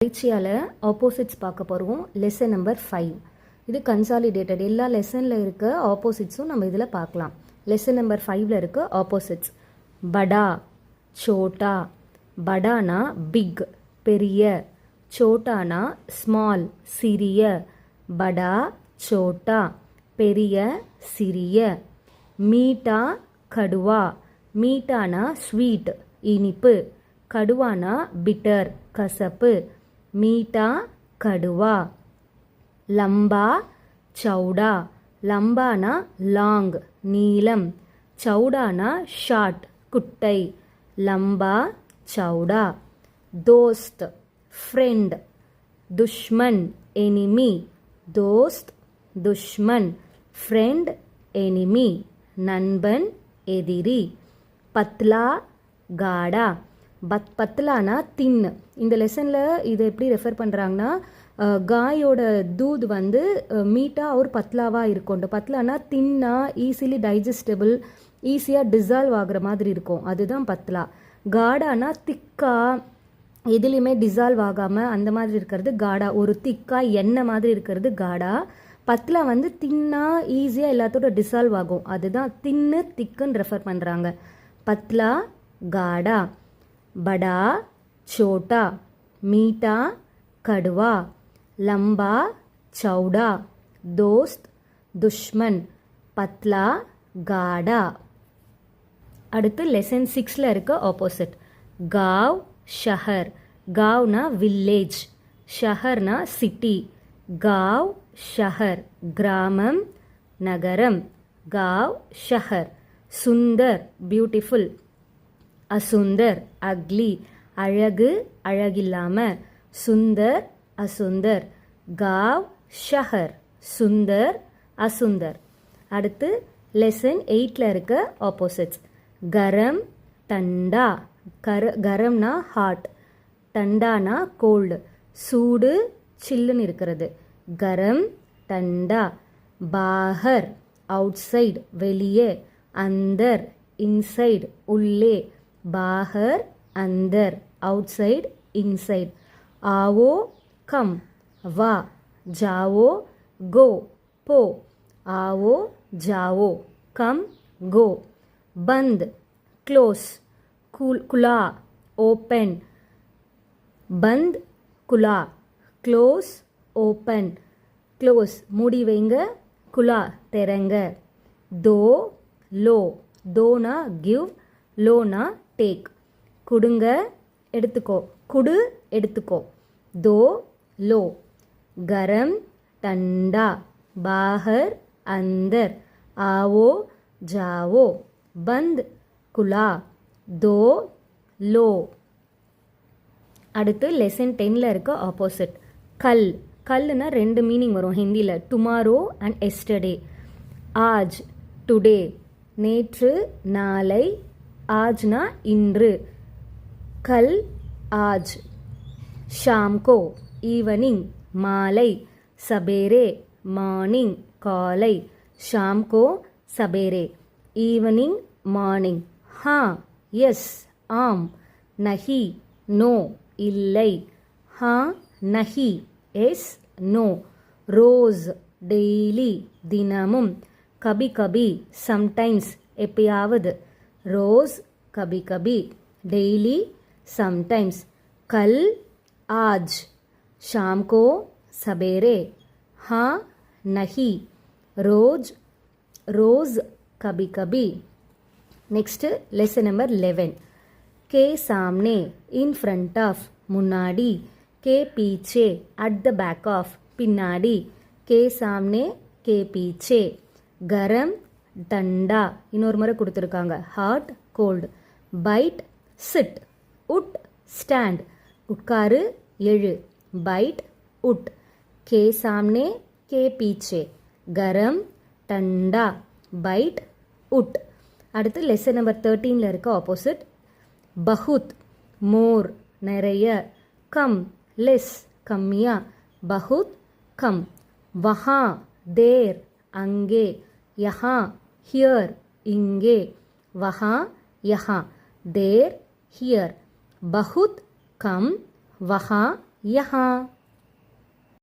பயிற்சியால் ஆப்போசிட்ஸ் பார்க்க போகிறோம். Lesson number 5. இது கன்சாலிடேட்டட். எல்லா லெசனில் இருக்க ஆப்போசிட்ஸும் நம்ம இதில் பார்க்கலாம். லெசன் நம்பர் 5ல் இருக்க ஆப்போசிட்ஸ். படா, சோட்டா. படானா பிக், பெரிய. சோட்டானா ஸ்மால், சிறிய. படா, சோட்டா, பெரிய, சிறிய. மீட்டா, கடுவா. மீட்டானா ஸ்வீட், இனிப்பு. கடுவானா பிட்டர், கசப்பு. மீட்டா, கடுவா. லம்பா, சௌடா. லம்பானா லாங், நீளம். சௌடானா ஷார்ட், குட்டை. லம்பா, சௌடா. தோஸ்த், ஃப்ரெண்ட். துஷ்மன், எனிமி. தோஸ்த், துஷ்மன். Friend, enemy. நண்பன், எதிரி. பத்லா, காடா. பத்லானா தின். இந்த லெசனில் இதை எப்படி ரெஃபர் பண்ணுறாங்கன்னா, காயோட தூத் வந்து மீட்டா ஒரு பத்லாவாக இருக்கும். பத்லானா தின்னா, ஈஸிலி டைஜஸ்டபிள், ஈஸியாக டிசால்வ் ஆகுற மாதிரி இருக்கும். அதுதான் பத்லா. காடானா திக்கா, எதுலேயுமே டிசால்வ் ஆகாமல் அந்த மாதிரி இருக்கிறது காடா. ஒரு திக்கா எண்ணெய் மாதிரி இருக்கிறது காடா. பத்லா வந்து தின்னா, ஈஸியாக எல்லாத்தோட டிசால்வ் ஆகும். அதுதான் தின்னு, திக்குன்னு ரெஃபர் பண்ணுறாங்க. பத்லா, காடா. படா, சோட்டா. மீட்டா, கடுவா. லம்பா, சௌடா. தோஸ்த், துஷ்மன். பத்லா, காடா. அடுத்து லெசன் 6ல் இருக்க ஆப்போசிட். காவ், ஷஹர். காவ்னா வில்லேஜ், ஷஹர்னா சிட்டி. காவ், ஷஹர், கிராமம், நகரம். காவ், ஷஹர். சுந்தர், பியூட்டிஃபுல். அசுந்தர், அக்லி, அழகு, அழகில்லாம. சுந்தர், அசுந்தர். காவ், ஷஹர், சுந்தர், அசுந்தர். அடுத்து லெசன் 8ல் இருக்க ஆப்போசிட்ஸ். கரம், டண்டா. கரம்னா ஹாட், டண்டானா கோல்டு, சூடு, சில்லுன்னு இருக்கிறது. கரம், டண்டா. பாஹர், அவுட் சைடு, வெளியே. அந்தர், இன்சைடு, உள்ளே. பாஹர், அந்தர், அவுட் சைடு, இன்சைடு. ஆவோ, கம், வா. ஜாவோ, கோ, போ. ஆவோ, ஜாவோ, கம், கோ. பந்த், க்ளோஸ். குலா, ஓப்பன். பந்த், குலா. Close, open. க்ளோஸ், மூடி வைங்க. குலா, திறங்க. தோ, லோ. தோனா கிவ், லோனா டேக். கொடுங்க, எடுத்துக்கோ. குடு, எடுத்துக்கோ. தோ, லோ. கரம், டண்டா. பாஹர், அந்தர். ஆவோ, ஜாவோ. பந்த், குலா. தோ, லோ. அடுத்து லெசன் 10ல் இருக்க ஆப்போசிட். கல். கல்லுனா 2 மீனிங் வரும் ஹிந்தியில். Tomorrow and yesterday. ஆஜ், டுடே. நேற்று, நாளை. ஆஜ்னா இன்று. கல், ஆஜ். ஷாம்கோ, ஈவனிங், மாலை. சபேரே, மார்னிங், காலை. ஷாம்கோ, சபேரே. Evening, morning. ஹா, எஸ், ஆம். நஹி, நோ, இல்லை. ஹா, நஹி, எஸ், நோ. ரோஸ், டெய்லி, தினமும். கபி கபி, சம்டைம்ஸ், எப்பயாவது. ரோஸ், கபி கபி, டெய்லி, சம்டைம்ஸ். கல், ஆஜ். शाम को, सवेरे. हाँ, नहीं. रोज, रोज, कभी कभी. Next lesson number 11. के सामने, इन फ्रंट ऑफ, मुन्नाडी. के पीछे, at the back of, पिन्नाडी. के सामने, के पीछे. गरम, ठंडा. இன்னொரு முறை கொடுத்துருக்காங்க. Hot, cold. பைட், சிட். உட், ஸ்டாண்ட். உட்காரு, எழு. பைட், உட். के सामने, के पीछे. गरम, ठंडा. பைட், உட். அடுத்து லெசன் நம்பர் 13ல் இருக்க ஆப்போசிட். பஹுத், மோர், நிறைய. கம், லெஸ், கம்மியா. பஹுத், கம். வஹா, தேர், அங்கே. யஹா, ஹியர், இங்கே. வஹா, யஹா. தேர், ஹியர். பஹுத், கம். வஹா, यहाँ.